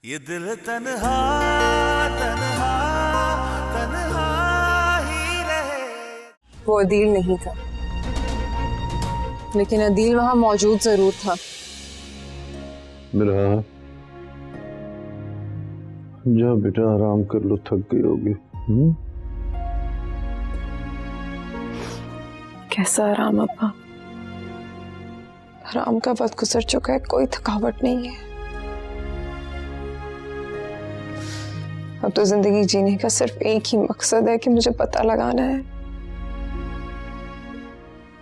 ये दिल तन्हा तन्हा तन्हा ही रहे। वो अदील नहीं था, लेकिन अदील वहां मौजूद जरूर था। मेरा जा बेटा, आराम कर लो, थक गई होगी। कैसा आराम अब्बा? आराम का वक्त गुजर चुका है, कोई थकावट नहीं है। अब तो जिंदगी जीने का सिर्फ एक ही मकसद है कि मुझे पता लगाना है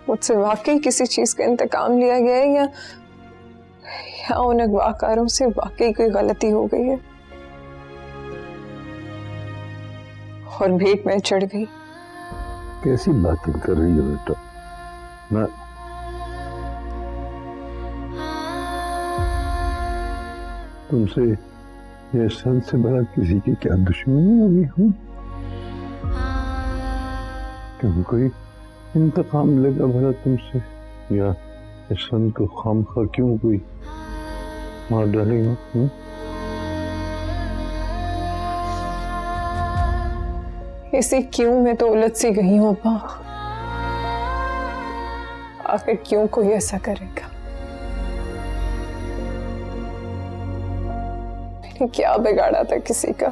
मुझसे वाकई किसी चीज का इंतकाम लिया गया है या उन अगवाकारों से वाकई कोई गलती हो गई है और भेंट में चढ़ गई। कैसी बातें कर रही हो बेटा? मैं तुमसे ये सन से बड़ा किसी की क्या दुश्मनी होगी? क्यों कोई इंतकाम लेगा भला तुमसे, या इस सन को खामखा क्यों कोई मार डालेगा? इसे क्यों मैं तो उलझ सी गई हूँ अब्बा। आखिर क्यों कोई ऐसा करेगा? मैंने क्या बिगाड़ा था किसी का?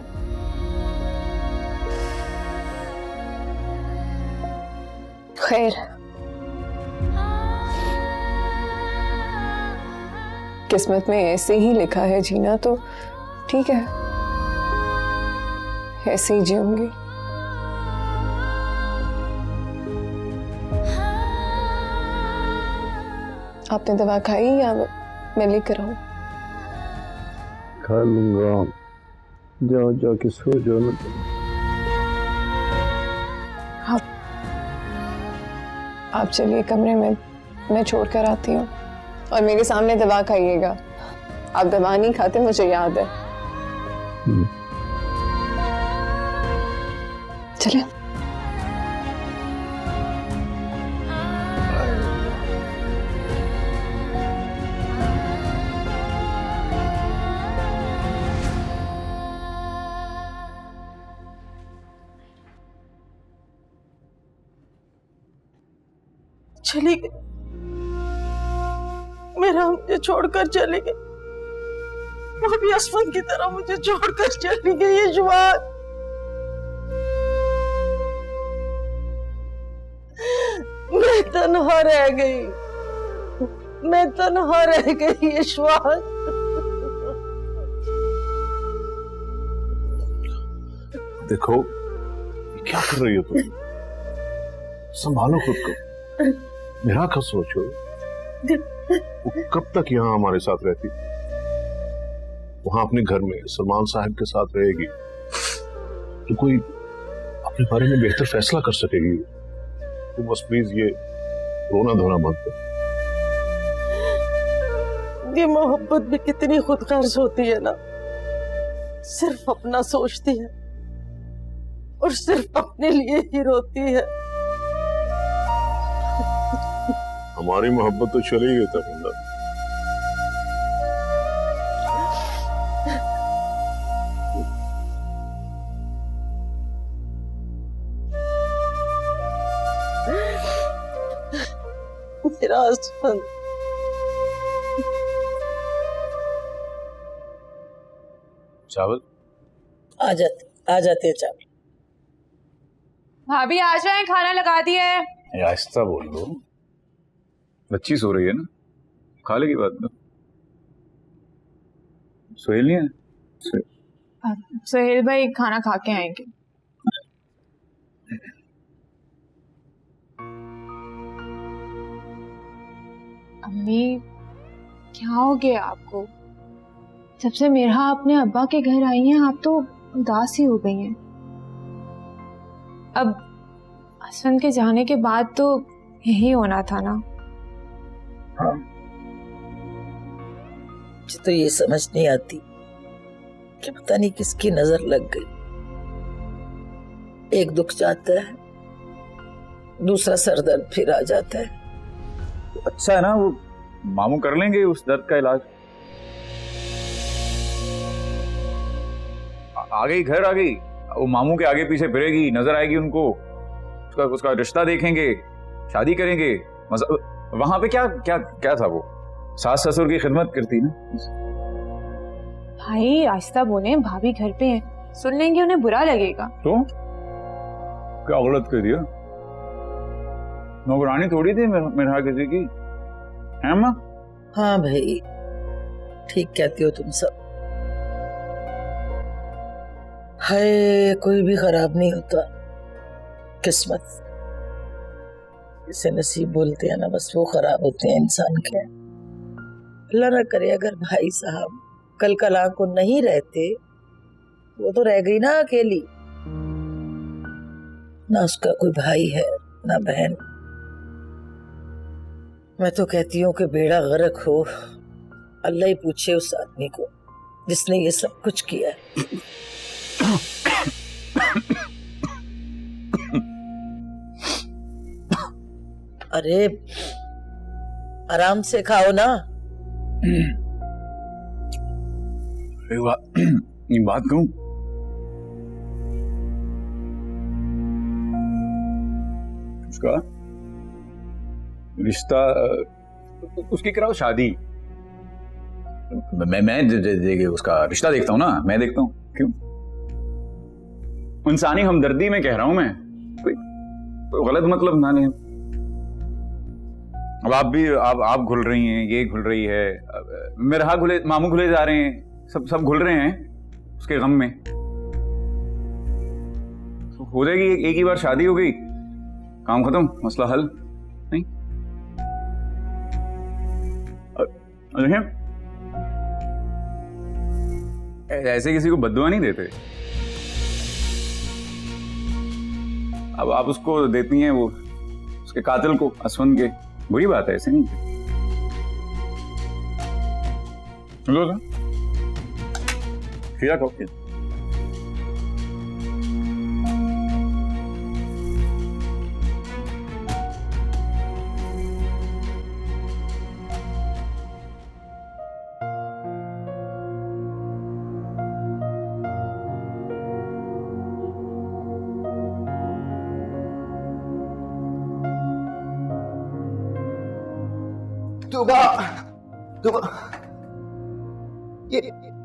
खैर, किस्मत में ऐसे ही लिखा है जीना तो ठीक है, ऐसे ही जीऊंगी। आपने दवा खाई या मैं लेकर आऊं? खा लूंगा, जाओ जाके सो जाओ ना। आप चलिए कमरे में, मैं छोड़ कर आती हूँ और मेरे सामने दवा खाइएगा। आप दवा नहीं खाते मुझे याद है। चलिए। चली गई, मेरा मुझे छोड़कर चली गई, वो भी असफन की तरह मुझे छोड़कर चली गई। ये जुबान मैं तन्हा रह गई, मैं तन्हा रह गई। ये जुबान देखो क्या कर रही हो तुम, संभालो खुद को, मेरा क्या सोचो। वो कब तक यहाँ हमारे साथ रहती, वहां अपने घर में सलमान साहब के साथ रहेगी तो कोई अपने बारे में बेहतर फैसला कर सकेगी। तो बस प्लीज ये रोना धोना मत करो। ये मोहब्बत भी कितनी खुदगर्ज होती है ना, सिर्फ अपना सोचती है और सिर्फ अपने लिए ही रोती है। हमारी मोहब्बत तो चली गई था मुंडा। मेरा असफन, चावल आ जाते चावल। भाभी आ जाए, खाना लगा दिया है। आहिस्ता बोल लो, बच्ची सो रही है ना, खा लेगी बाद में। सोहेल नहीं है? सोहेल भाई खाना खा के आएंगे। अम्मी क्या हो गया आपको? जब से मेरा अपने अब्बा के घर आई हैं आप तो उदास ही हो गई हैं। अब असफन के जाने के बाद तो यही होना था ना। हाँ, मुझे तो ये समझ नहीं आती कि पता नहीं किसकी नजर लग गई। एक दुख जाता है, दूसरा सरदर्द फिर आ जाता है। अच्छा है ना, वो मामू कर लेंगे उस दर्द का इलाज। आ गई, घर आ गई, वो मामू के आगे पीछे फिरेगी, नजर आएगी उनको, उसका रिश्ता देखेंगे, शादी करेंगे। वहां पे क्या क्या क्या था, वो सास ससुर की खिदमत करती ना। भाई आहिस्ता बोले, भाभी घर पे हैं, सुन लेंगे उन्हें बुरा लगेगा। तो क्या गलत कर दिया? नौकरानी थोड़ी थी मेरा किसी की, है माँ? हाँ भाई, ठीक कहती हो तुम सब। हाय, कोई भी खराब नहीं होता, किस्मत इसे नसीब बोलते हैं ना, बस वो खराब होते हैं इंसान के। अल्लाह ना करे अगर भाई साहब कल कला को नहीं रहते, वो तो रह गई ना अकेली, ना उसका कोई भाई है ना बहन। मैं तो कहती हूँ कि बेड़ा गर्क हो, अल्लाह ही पूछे उस आदमी को जिसने ये सब कुछ किया है। अरे आराम से खाओ ना। एक बात कहूं, उसका रिश्ता, उसकी कराओ शादी। मैं उसका रिश्ता देखता हूँ ना, मैं देखता हूँ। क्यों? इंसानी हमदर्दी में कह रहा हूं मैं, कोई गलत मतलब ना लें। अब आप भी आप घुल रही हैं, ये घुल रही है, मेरा घुले, मामू घुले जा रहे हैं, सब घुल रहे हैं उसके गम में। तो हो जाएगी, एक ही बार शादी हो गई, काम खत्म, मसला हल। नहीं देखें, ऐसे किसी को बद्दुआ नहीं देते। अब आप उसको देती हैं, वो उसके कातिल को, असफन के। बुरी बात है, ऐसे नहीं। लो ना, खीरा खाओ। ये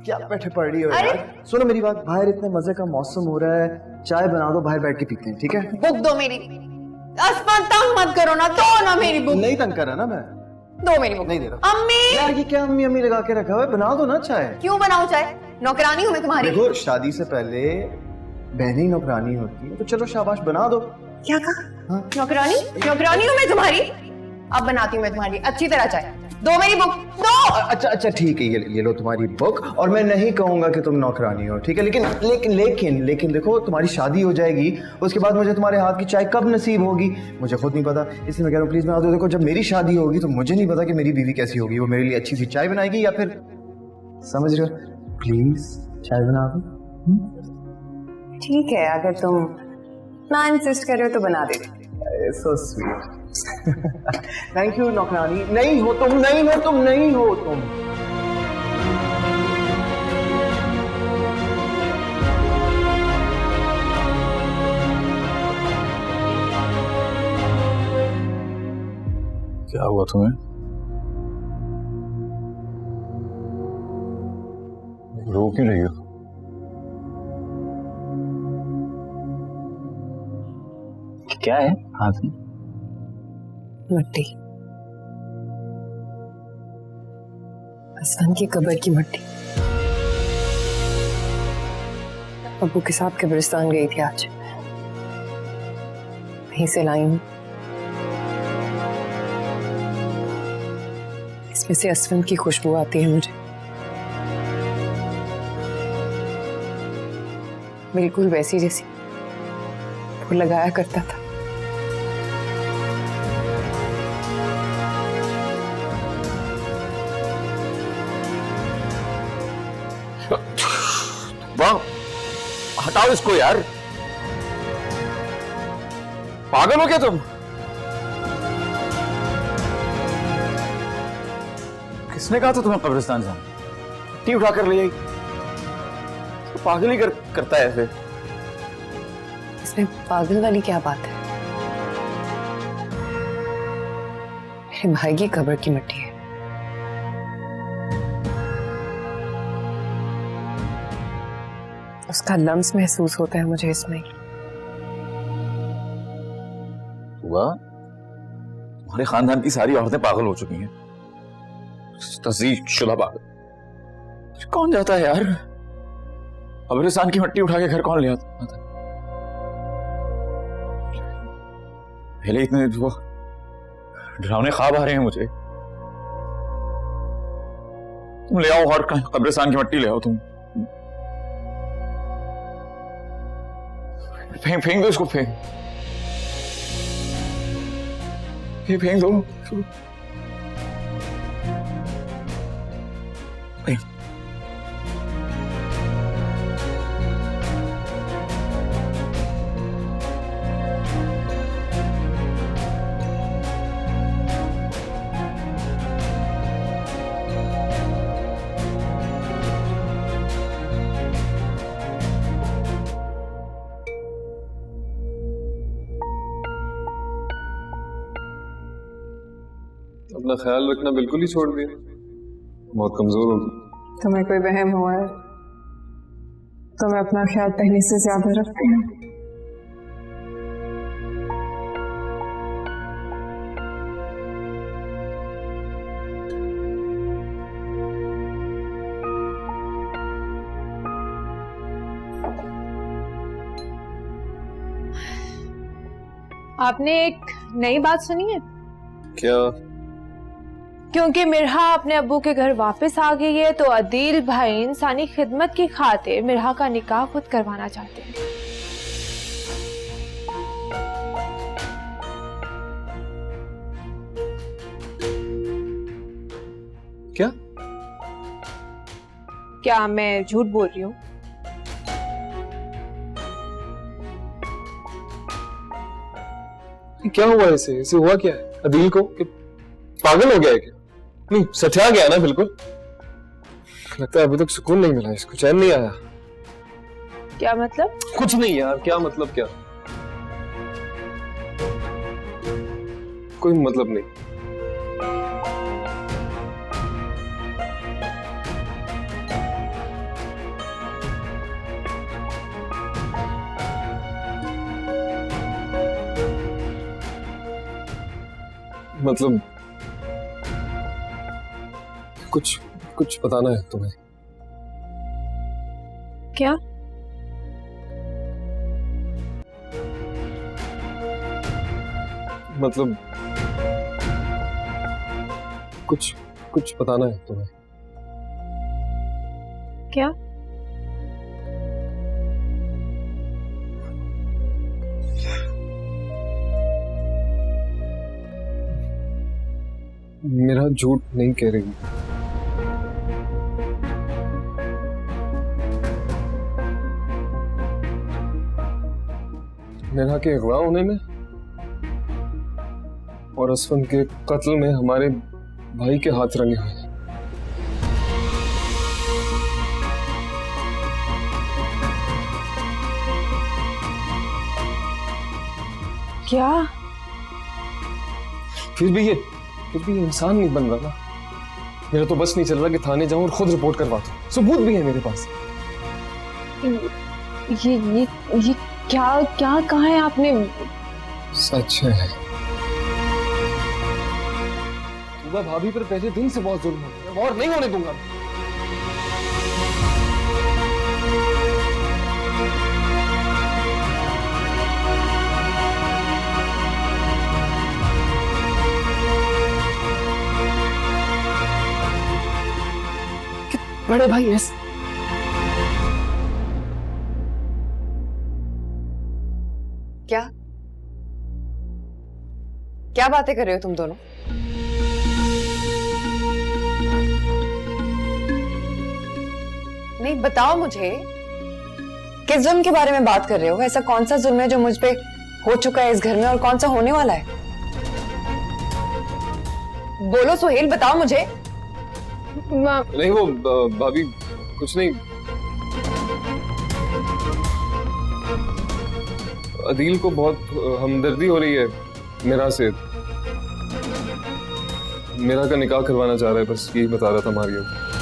क्या बैठे पड़ रही हो यार? सुनो मेरी बात, बाहर इतने मजे का मौसम हो रहा है, चाय बना दो, बाहर बैठ के पीते हैं, ठीक है? बुक दो मेरी। असमान तंग मत करो ना, दो ना मेरी बुक। नहीं तंग कर रहा ना मैं। दो मेरी बुक। नहीं दे रहा। अम्मी, यार ये क्या अम्मी अम्मी लगा के रखा हुआ है? बना दो ना चाय। क्यों बनाऊं चाय? नौकरानी हूं मैं तुम्हारी। देखो, शादी से पहले बहनी नौकरानी होती है, तो चलो शाबाश बना दो। क्या कहा? नौकरानी? नौकरानी हूं मैं तुम्हारी। अब बनाती हूँ मैं तुम्हारी अच्छी तरह चाय। दो मेरी बुक, दो। अच्छा अच्छा ठीक है, ये लो तुम्हारी बुक। और मैं नहीं कहूंगा कि तुम नौकरानी हो, ठीक है? लेकिन लेकिन लेकिन लेकिन देखो, तुम्हारी शादी हो जाएगी, उसके बाद मुझे तुम्हारे हाथ की चाय कब नसीब होगी मुझे खुद नहीं पता, इसलिए मैं कह रहा हूँ प्लीज बना दो। देखो, जब मेरी शादी होगी तो मुझे नहीं पता कि मेरी बीवी कैसी होगी, वो मेरे लिए अच्छी सी चाय बनाएगी या फिर, समझ रहे हो? प्लीज चाय बना दो। ठीक है, अगर तुम ना इंसिस्ट कर रहे हो तो बना देती। So sweet. थैंक यू नौकरानी। नहीं हो तुम, नहीं हो तुम, नहीं हो तुम। क्या हुआ तुम्हें? रो क्यों रही हो? क्या है हाथ में? मट्टी, असफन की कब्र की मट्टी। अब्बू के साथ कब्रिस्तान गई थी आज, वहीं से लाई हूं। इसमें से असफन की खुशबू आती है मुझे, बिल्कुल वैसी जैसी वो लगाया करता था। हटाओ इसको यार, पागल हो क्या तुम? किसने कहा था तुम्हें कब्रिस्तान जाना? मिट्टी उठा कर ले आई। पागल ही करता है ऐसे। इसमें पागल वाली क्या बात है? मेरे भाई की कब्र की मिट्टी है। उसका लम्स महसूस होता है मुझे इसमें। हुआ हमारे खानदान की सारी औरतें पागल हो चुकी हैं, तस्दीक शुदा पागल। कौन जाता है यार, कब्रिस्तान की मिट्टी उठा के घर कौन ले आता? पहले इतने वो डरावने ख्वाब आ रहे हैं मुझे। तुम ले आओ और कब्रिस्तान की मिट्टी ले आओ तुम। फेंक दो इसको, फेंक दो। अपना ख्याल रखना बिल्कुल ही छोड़ दिया, बहुत कमजोर हो गई। तुम्हें कोई वहम हुआ है तो मैं अपना ख्याल पहले से ज्यादा रखती हूँ। आपने एक नई बात सुनी है? क्या? क्योंकि मिरहा अपने अब्बू के घर वापस आ गई है तो अदील भाई इंसानी खिदमत की खातिर मिरहा का निकाह खुद करवाना चाहते हैं। क्या? क्या मैं झूठ बोल रही हूँ? क्या हुआ इसे हुआ क्या है अदील को? पागल हो गया है क्या? नहीं, सठिया गया ना बिल्कुल। लगता है अभी तक सुकून नहीं मिला इसको, चैन नहीं आया। क्या मतलब? कुछ नहीं यार, क्या मतलब क्या? कोई मतलब नहीं। मतलब कुछ बताना है तुम्हें? क्या? मतलब कुछ बताना है तुम्हें? क्या? मेरा झूठ नहीं कह रही। नेहा के अगवा होने में और असफन के कत्ल में हमारे भाई के हाथ रंगे हुए हैं। क्या? फिर भी ये इंसान नहीं बन रहा ना। मेरा तो बस नहीं चल रहा कि थाने जाऊं और खुद रिपोर्ट करवा दूं। सबूत भी है मेरे पास। ये क्या कहा है आपने? सच है। भाभी पर पहले दिन से बहुत जुल्म हो गया और नहीं होने दूंगा। बड़े भाई यस। क्या बातें कर रहे हो तुम दोनों? नहीं बताओ मुझे, किस जुल्म के बारे में बात कर रहे हो? ऐसा कौन सा जुल्म है जो मुझ पे हो चुका है इस घर में और कौन सा होने वाला है? बोलो सुहेल, बताओ मुझे। नहीं वो भाभी कुछ नहीं। अदील को बहुत हमदर्दी हो रही है मेरा से। मेरा का निकाह करवाना चाह रहा है, बस यही बता रहा था मारिया।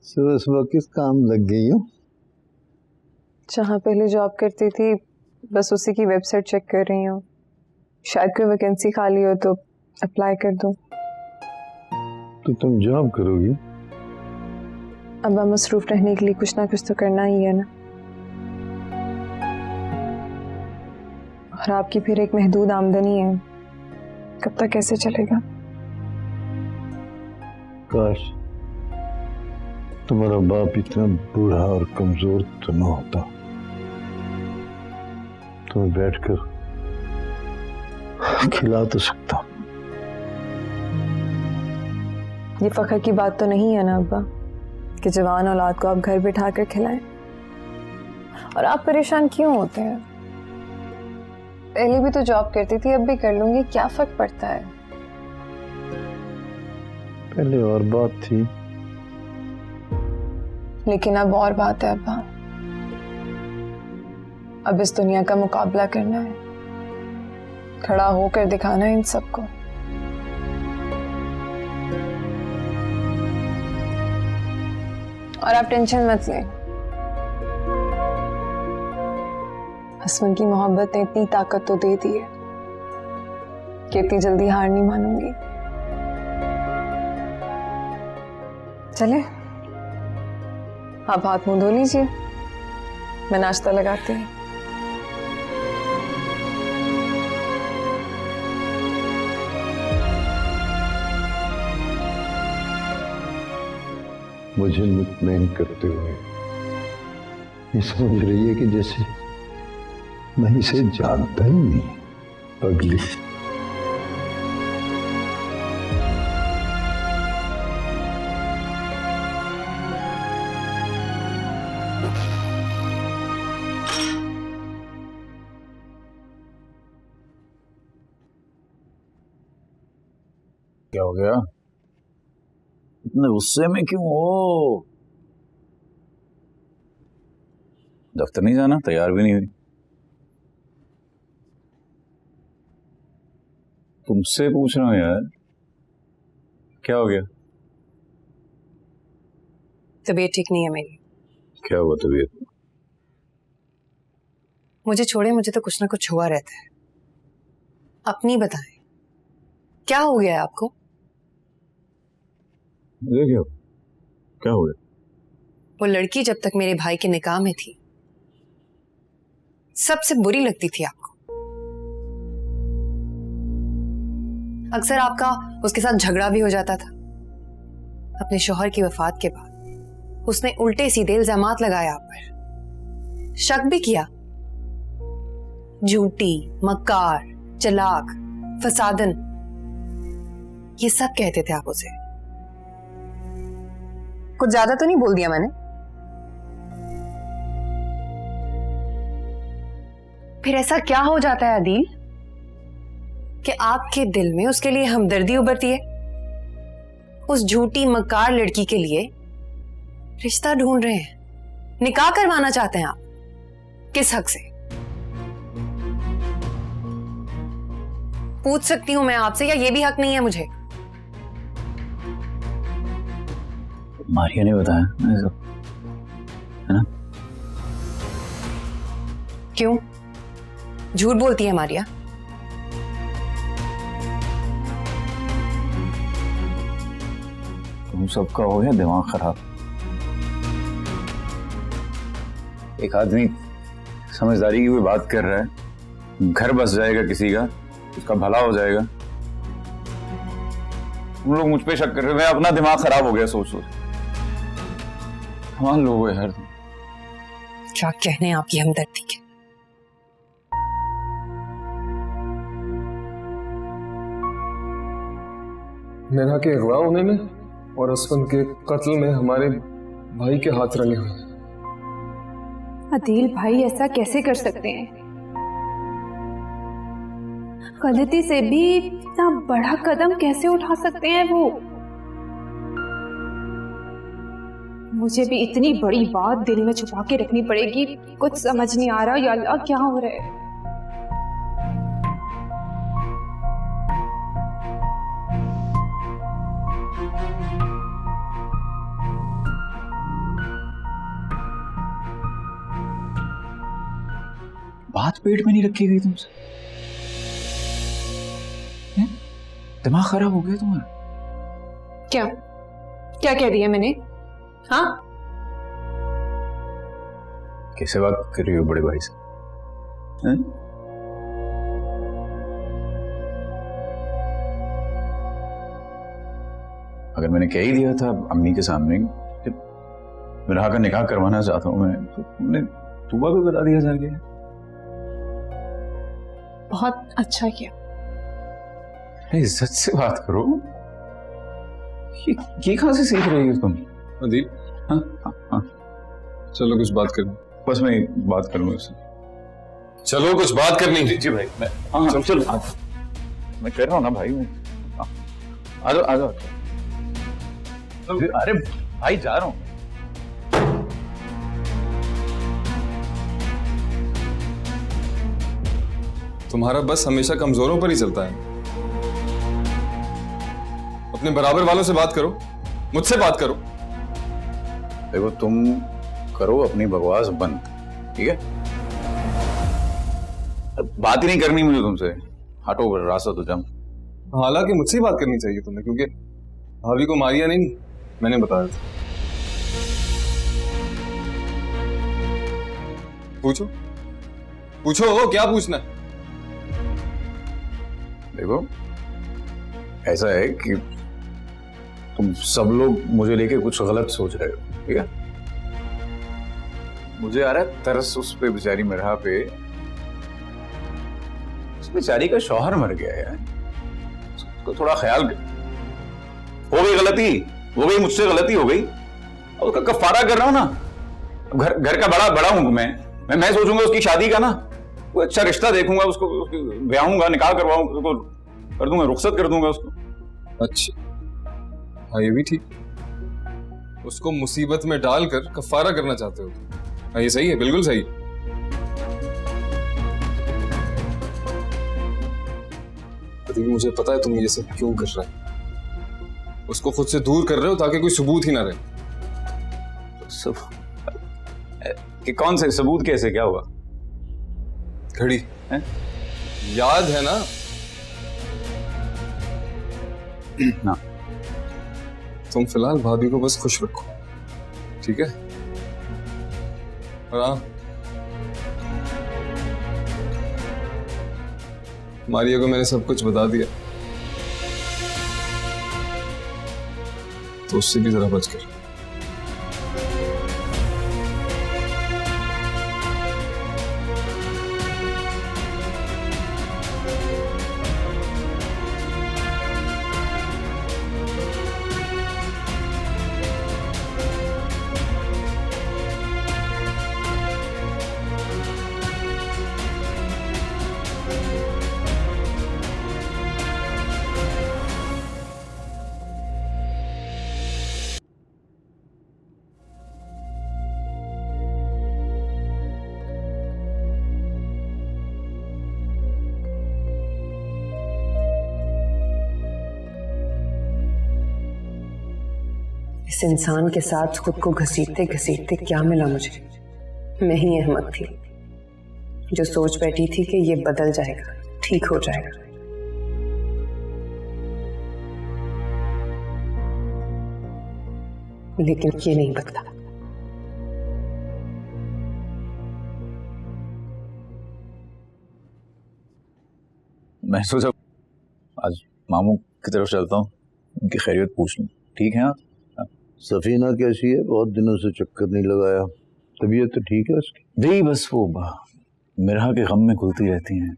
सुबह सुबह किस काम लग गई हो? जहाँ पहले जॉब करती थी बस उसी की वेबसाइट चेक कर रही हूँ, शायद कोई वैकेंसी खाली हो तो अप्लाई कर दूँ। तो तुम जॉब करोगी? अब मसरूफ रहने के लिए कुछ ना कुछ तो करना ही है ना। और आपकी फिर एक महदूद आमदनी है, कब तक कैसे चलेगा? काश तुम्हारा बाप इतना बूढ़ा और कमजोर तो न होता, तुम्हें बैठकर खिला तो सकता। ये फख्र की बात तो नहीं है ना अब्बा कि जवान औलाद को आप घर बिठा कर खिलाएं। और आप परेशान क्यों होते हैं? पहले भी तो जॉब करती थी, अब भी कर लूंगी, क्या फर्क पड़ता है? पहले और बात थी, लेकिन अब और बात है अब्बा। अब इस दुनिया का मुकाबला करना है, खड़ा होकर दिखाना है इन सबको। और आप टेंशन मत लें, हसवन की मोहब्बत ने इतनी ताकत तो दे दी है कि इतनी जल्दी हार नहीं मानूंगी। चले आप हाथ मुंह धो लीजिए, मैं नाश्ता लगाती हूँ। मुझे मुतमईन करते हुए ये समझ रही है कि जैसे मैं इसे जानता ही नहीं। पगली क्या हो गया? इतने गुस्से में क्यों हो? दफ्तर नहीं जाना? तैयार भी नहीं हुई। तुमसे पूछ रहा हूं यार, क्या हो गया? तबीयत ठीक नहीं है मेरी। क्या हुआ तबीयत? मुझे छोड़े, मुझे तो कुछ ना कुछ हुआ रहता है। अपनी बताएं, क्या हो गया है आपको? देखिए क्या हो गया? वो लड़की जब तक मेरे भाई के निकाह में थी सबसे बुरी लगती थी आपको। अक्सर आपका उसके साथ झगड़ा भी हो जाता था। अपने शौहर की वफात के बाद उसने उल्टे सीधे इल्जामात लगाए आप पर, शक भी किया। झूठी, मक्कार, चालाक, फसादन, ये सब कहते थे आप उसे। कुछ ज्यादा तो नहीं बोल दिया मैंने? फिर ऐसा क्या हो जाता है अदील कि आपके दिल में उसके लिए हमदर्दी उभरती है? उस झूठी मक्कार लड़की के लिए रिश्ता ढूंढ रहे हैं, निकाह करवाना चाहते हैं आप, किस हक से? पूछ सकती हूं मैं आपसे, या ये भी हक नहीं है मुझे? मारिया ने बताया है ना? क्यों झूठ बोलती है मारिया? तुम सबका हो गया दिमाग खराब। एक आदमी समझदारी की कोई बात कर रहा है, घर बस जाएगा किसी का, उसका भला हो जाएगा। तुम लोग मुझ पे शक कर रहे हो, मैं अपना दिमाग खराब हो गया सोच सोच। कमाल लोग हो यार। क्या कहने आपकी हमदर्दी के। मेरा के अगवा होने में और असफन के कत्ल में हमारे भाई के हाथ रले हुए हैं। अदील भाई ऐसा कैसे कर सकते हैं? गलती से भी इतना बड़ा कदम कैसे उठा सकते हैं वो? मुझे भी इतनी बड़ी बात दिल में छुपा के रखनी पड़ेगी, कुछ समझ नहीं आ रहा। या अल्लाह क्या हो रहा है? बात पेट में नहीं रखी गई तुमसे? दिमाग खराब हो गया तुम्हारा? क्या क्या कह दिया मैंने? हाँ, कैसे बात कर रही हो बड़े भाई से? हैं? अगर मैंने कह ही दिया था अम्मी के सामने कि मिराह का निकाह करवाना चाहता हूं मैं, तो तुमने तुबा भी बता दिया जाके। बहुत अच्छा किया। इज्जत से बात करो। ये कहां से सीख रही हो तुम? अदील, हाँ हाँ हाँ, चलो कुछ बात करनी। बस मैं बात करूंगा उससे। चलो कुछ बात करनी। जी भाई, मैं हाँ चलो चलो। मैं कर रहा हूँ ना भाई, मैं आ जाओ आ जाओ। अरे भाई जा रहा हूँ। तुम्हारा बस हमेशा कमजोरों पर ही चलता है। अपने बराबर वालों से बात करो, मुझसे बात करो। देखो तुम करो अपनी बकवास बंद, ठीक है? बात ही नहीं करनी मुझे तुमसे, हटो रास्ता तो जम। हालांकि मुझसे ही बात करनी चाहिए तुम्हें, क्योंकि भाभी को मारिया नहीं, मैंने बताया था। पूछो पूछो, क्या पूछना है? देखो ऐसा है कि तुम सब लोग मुझे लेके कुछ गलत सोच रहे हो, ठीक है? मुझे आ रहा है तरस उस पे, बेचारी मिराह पे। उस बेचारी का शौहर मर गया है, उसको थोड़ा ख्याल कर। हो गई गलती, हो गई मुझसे गलती हो गई, और उसका कफारा कर रहा हूं ना। घर का बड़ा हूं मैं सोचूंगा उसकी शादी का ना, कोई अच्छा रिश्ता देखूंगा, उसको ब्याहूंगा, निकाह करवाऊंगा, उसको कर दूंगा, रुखसत कर दूंगा उसको। अच्छा हाँ, ये भी ठीक। उसको मुसीबत में डालकर कफारा करना चाहते हो? हाँ, ये सही है, बिल्कुल सही। अभी मुझे पता है तुम ये सब क्यों कर रहे हो। उसको खुद से दूर कर रहे हो ताकि कोई सबूत ही ना रहे। कि कौन से सबूत? कैसे? क्या हुआ? घड़ी है? याद है ना? ना। तुम फिलहाल भाभी को बस खुश रखो, ठीक है? और हाँ, मारिया को मैंने सब कुछ बता दिया, तो उससे भी जरा बच कर। इस इंसान के साथ खुद को घसीटते घसीटते क्या मिला मुझे? मैं ही अहमक थी जो सोच बैठी थी कि ये बदल जाएगा, ठीक हो जाएगा। लेकिन ये नहीं बदला। मैं सोचा आज मामू की तरफ चलता हूँ, उनकी खैरियत पूछ लूँ। ठीक है आप? सफीना कैसी है? बहुत दिनों से चक्कर नहीं लगाया। तबीयत तो ठीक है उसकी? जी बस वो मिरहा के गम में घुलती रहती हैं,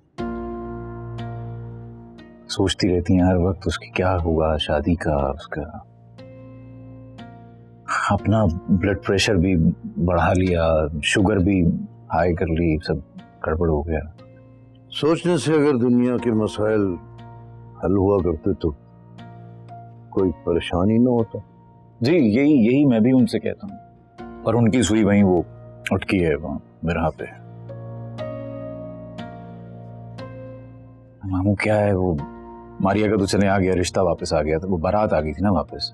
सोचती रहती हैं हर वक्त उसकी क्या होगा, शादी का, उसका अपना ब्लड प्रेशर भी बढ़ा लिया, शुगर भी हाई कर ली, सब गड़बड़ हो गया। सोचने से अगर दुनिया के मसाइल हल हुआ करते तो कोई परेशानी ना होता। जी यही मैं भी उनसे कहता हूँ, पर उनकी सुई वहीं वो अटकी है वहाँ मिरहा पे। मामू क्या है, वो मारिया का तो चले आ गया, रिश्ता वापस आ गया था, वो बारात आ गई थी ना वापस।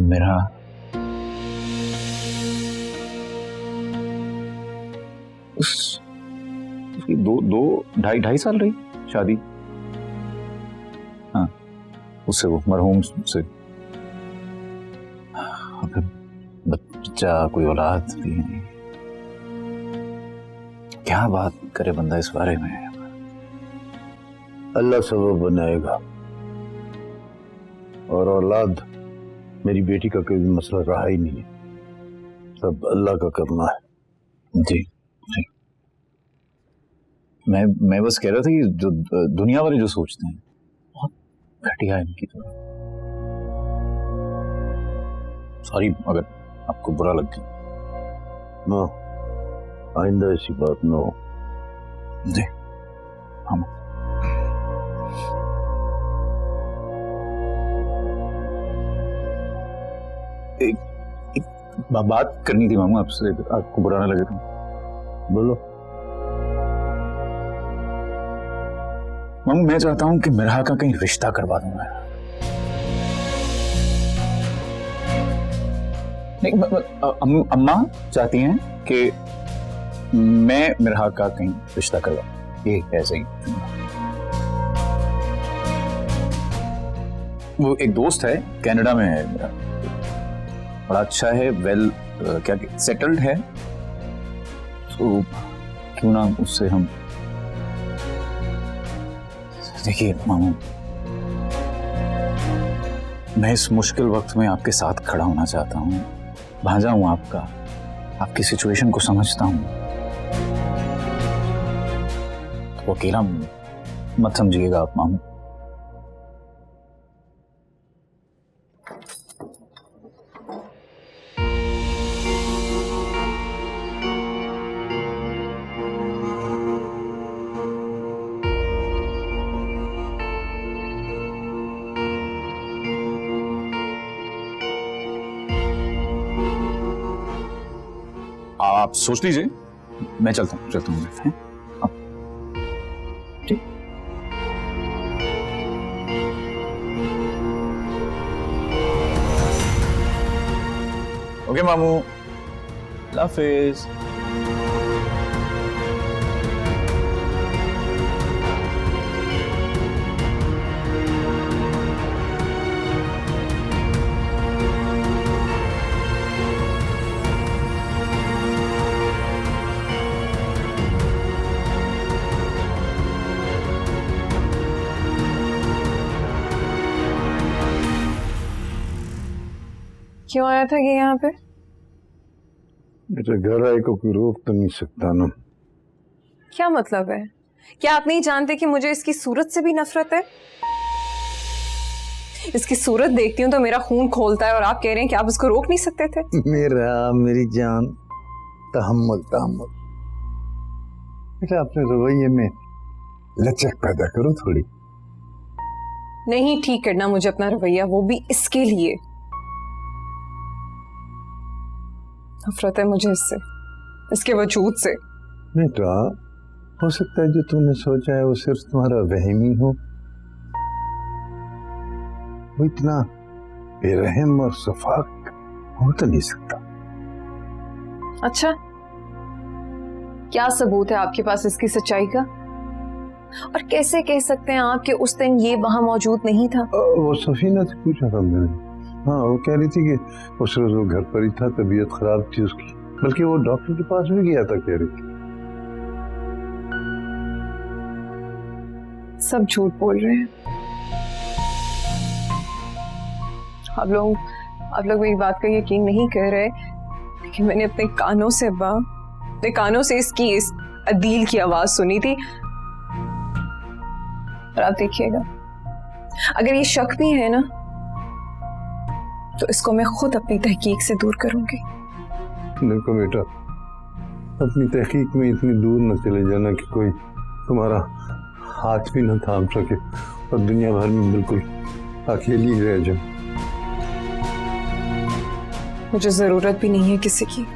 मिरहा उसकी दो ढाई साल रही शादी। हाँ, उससे वो मरहूम से बच्चा, कोई औलाद भी नहीं। क्या बात करे बंदा इस बारे में। अल्लाह सबब बनाएगा, और औलाद मेरी बेटी का कोई मसला रहा ही नहीं है, सब अल्लाह का करना है। जी जी, मैं बस कह रहा था कि जो दुनिया वाले जो सोचते हैं बहुत घटिया है इनकी तरफ। सॉरी अगर आपको बुरा लग गया। ना, आइंदा ऐसी बात ना हो। जी हम एक बात करनी थी मामू आपसे, आपको बुरा ना लगे तो। बोलो। मामू मैं चाहता हूं कि मिरहा का कहीं रिश्ता करवा दूं मैं। नहीं, अम्मा चाहती हैं कि मैं मिरहा का कहीं रिश्ता करवा, ये ऐसे ही। वो एक दोस्त है कनाडा में है मेरा, बड़ा अच्छा है, वेल क्या सेटल्ड है, तो क्यों ना उससे हम। देखिए मामू, मैं इस मुश्किल वक्त में आपके साथ खड़ा होना चाहता हूँ, भांजा हूं आपका, आपकी सिचुएशन को समझता हूं, तो अकेला मत समझिएगा आप मामू। आप सोच लीजिए, मैं चलता हूँ। ठीक। ओके मामू, अल्लाह हाफिज। क्यों आया था कि यहाँ पे? मेरे घर आए को कोई रोक तो नहीं सकता ना। क्या मतलब है? क्या आप नहीं जानते कि मुझे इसकी सूरत से भी नफरत है? इसकी सूरत देखती हूँ तो मेरा खून खोलता है, और आप कह रहे हैं कि आप उसको रोक नहीं सकते थे? मेरी जान, तहम्मुल तहम्मुल। बेटा अपने रवैये में लचक पैदा करो थोड़ी। नहीं ठीक करना मुझे अपना रवैया, वो भी इसके लिए। नफरत है मुझे इससे, इसके वजूद से। बेटा हो सकता है जो तुमने सोचा है वो सिर्फ तुम्हारा वहम ही हो, वो इतना बेरहम और सफाक हो तो नहीं सकता। अच्छा, क्या सबूत है आपके पास इसकी सच्चाई का? और कैसे कह सकते हैं आप कि उस दिन ये वहां मौजूद नहीं था? वो सफीना से पूछा था मैंने, हाँ, वो कह रही थी कि उस रोज वो घर पर ही था, तबीयत खराब थी उसकी, बल्कि वो डॉक्टर के पास भी गया था, कह रही थी। सब झूठ बोल रहे हैं। आप लोग मेरी बात का यकीन नहीं कर रहे, लेकिन मैंने अपने कानों से अब्बा, अपने कानों से इस अदील की आवाज सुनी थी। और आप देखिएगा, अगर ये शक भी है ना, तो इसको मैं खुद अपनी तहकीक से दूर करूंगी। देखो बेटा, अपनी तहकीक में इतनी दूर न चले जाना कि कोई तुम्हारा हाथ भी न थाम सके और दुनिया भर में बिल्कुल अकेली ही रह जाए। मुझे जरूरत भी नहीं है किसी की।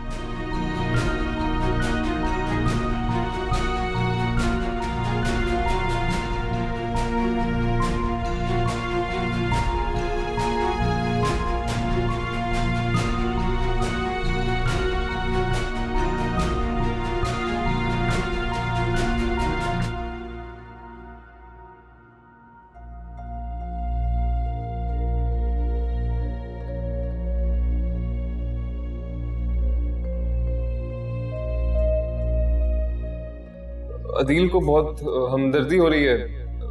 अदील को बहुत हमदर्दी हो रही है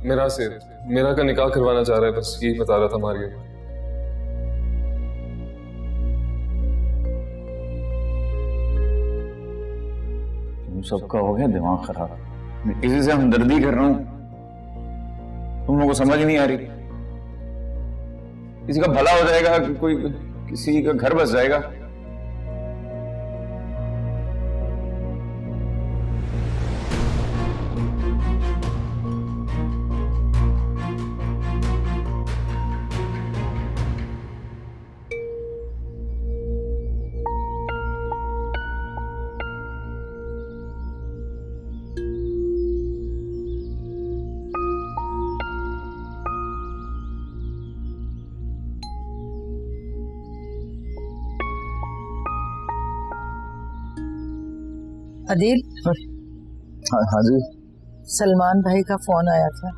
मेरा से, मेरा का निकाह करवाना चाह रहा है, बस यही बता रहा था मारियम। तुम सबका हो गया दिमाग खराब। मैं किसी से हमदर्दी कर रहा हूं, तुम लोगों को समझ नहीं आ रही। किसी का भला हो जाएगा, कोई किसी का घर बस जाएगा। अदील, हाँ जी। सलमान भाई का फोन आया था,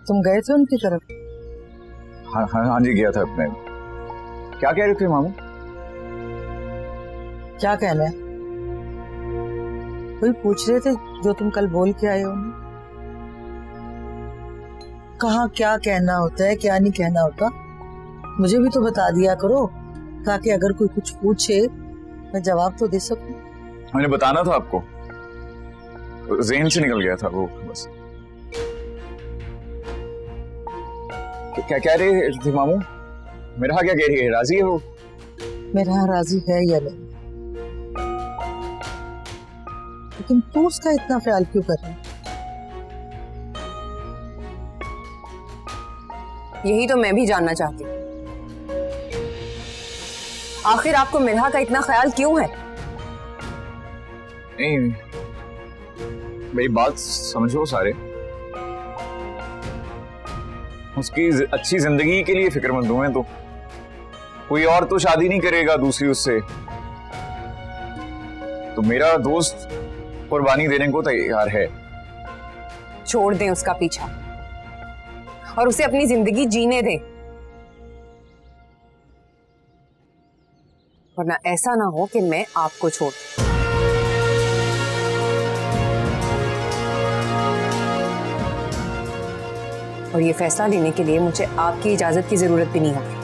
तुम गए थे उनकी तरफ? हाँ जी, गया था। मैं क्या कह रहे थे मामू? क्या कहना है? कोई पूछ रहे थे जो तुम कल बोल के आए हो ना, कहाँ क्या कहना होता है क्या नहीं कहना होता, मुझे भी तो बता दिया करो, ताकि अगर कोई कुछ पूछे मैं जवाब तो दे सकूं। मैंने बताना था आपको, ज़हन से निकल गया था वो बस। क्या कह रहे थे मामू? मेरा क्या कह रही है? राजी है वो? मेरा राजी है या नहीं, लेकिन तू उसका इतना ख्याल क्यों कर रहा है? यही तो मैं भी जानना चाहती हूँ। आखिर आपको मिरहा का इतना ख्याल क्यों है? नहीं, मेरी बात समझो सारे। उसकी अच्छी जिंदगी के लिए फिक्रमंद हूं मैं तो। कोई और तो शादी नहीं करेगा दूसरी उससे, तो मेरा दोस्त कुर्बानी देने को तैयार है। छोड़ दें उसका पीछा और उसे अपनी जिंदगी जीने दें, वरना ऐसा ना हो कि मैं आपको छोड़ दूं। और ये फैसला लेने के लिए मुझे आपकी इजाजत की जरूरत भी नहीं होगी।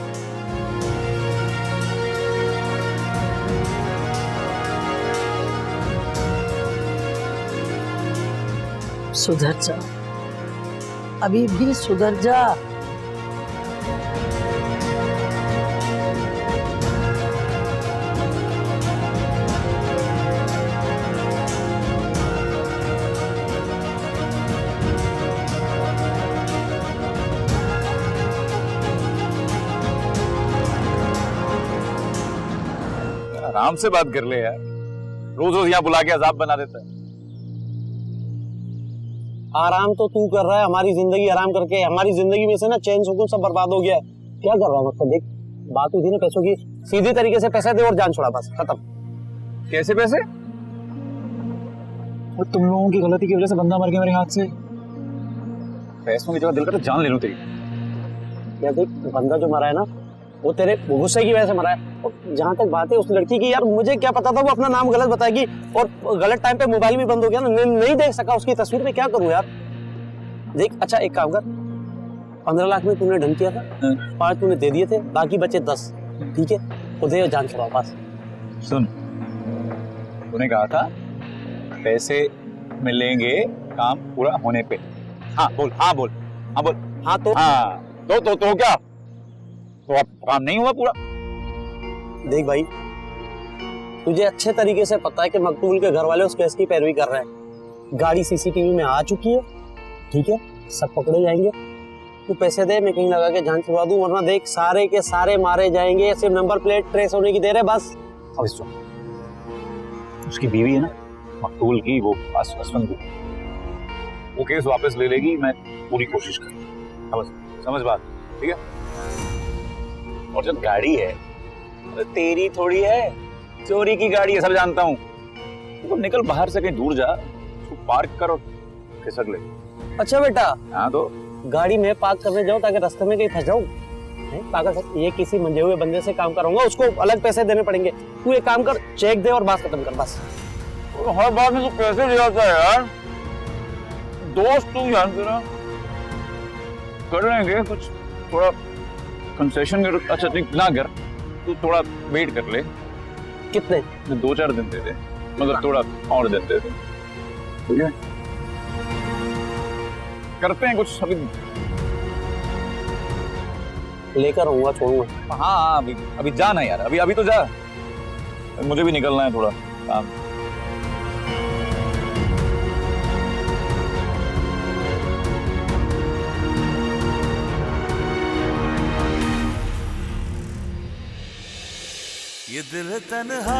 सुधर जा, अभी भी सुधर जा। आराम से बात कर ले यार, रोज रोज यहाँ बुला के अजाब बना देता है। आराम तो तू कर रहा है, हमारी जिंदगी आराम करके हमारी जिंदगी में से ना चैन सुकून सब बर्बाद हो गया है। क्या कर रहा है मतलब? देख, बात हुई थी ना पैसों की, सीधी तरीके से पैसे दे और जान छोड़ा, बस खत्म। कैसे पैसे? और तुम लोगों की गलती की वजह से बंदा मर गया मेरे हाथ से। पैसों की जगह दिल का तो जान ले लूं तेरी। या देख, बंदा जो मरा है ना वो तेरे गुस्से की वजह से मरा है। और जहां तक बात है उस लड़की की, यार मुझे क्या पता था वो अपना नाम गलत बताएगी, और गलत टाइम पे मोबाइल भी बंद हो गया ना, नहीं देख सका उसकी तस्वीर में, क्या करूं यार। देख अच्छा एक काम कर, 15 लाख में तूने ढंग किया था, 5 तूने दे दिए थे, बाकी बचे 10, ठीक है, तो दे जान छुड़ाओ पास। सुन, तूने कहा था पैसे मिलेंगे काम पूरा होने पे। हाँ बोल, हाँ बोल, हाँ बोल। हाँ तो क्या, तो अब काम नहीं हुआ पूरा। देख भाई, तुझे अच्छे तरीके से पता है कि मकबूल के घर वाले उस केस की पैरवी कर रहे हैं। गाड़ी सीसीटीवी में आ चुकी है, ठीक है, सब पकड़े जाएंगे। तू पैसे दे, मैं कहीं लगा के जान छुड़वा दूं, वरना देख सारे के सारे मारे जाएंगे, सिर्फ नंबर प्लेट ट्रेस होने की देर है बस। अब सुन, उसकी बीवी है ना मकबूल की, वो असफन की, वो केस वापस ले लेगी, मैं पूरी कोशिश करूंगा। समझ बात, ठीक है। और जब गाड़ी है तो तेरी थोड़ी है, चोरी की गाड़ी है, सब जानता हूँ। तो निकल बाहर से कहीं दूर जा, उसको पार्क कर और खिसक ले। अच्छा बेटा, हाँ तो गाड़ी में पार्क करने जाओ ताकि रास्ते में कहीं फंस जाऊं? पागल सर, ये किसी मंजे हुए बंदे से काम कराऊंगा, उसको अलग पैसे देने पड़ेंगे। तू एक काम कर, चेक दे और बात खत्म कर बस। हर बात में तो पैसे ले आता है यार, दोस्त तू यार तेरा। कर लेंगे कुछ, थोड़ा कंसेशन कर। अच्छा ठीक ना कर, तू थोड़ा वेट कर ले। कितने? 2-4 दिन दे दे, मतलब थोड़ा और दिन दे दे, ठीक है। करते हैं कुछ अभी, लेकर आऊंगा, छोड़ूंगा। हाँ अभी जाना यार, अभी तो जा, मुझे भी निकलना है थोड़ा काम। ये दिल तन्हा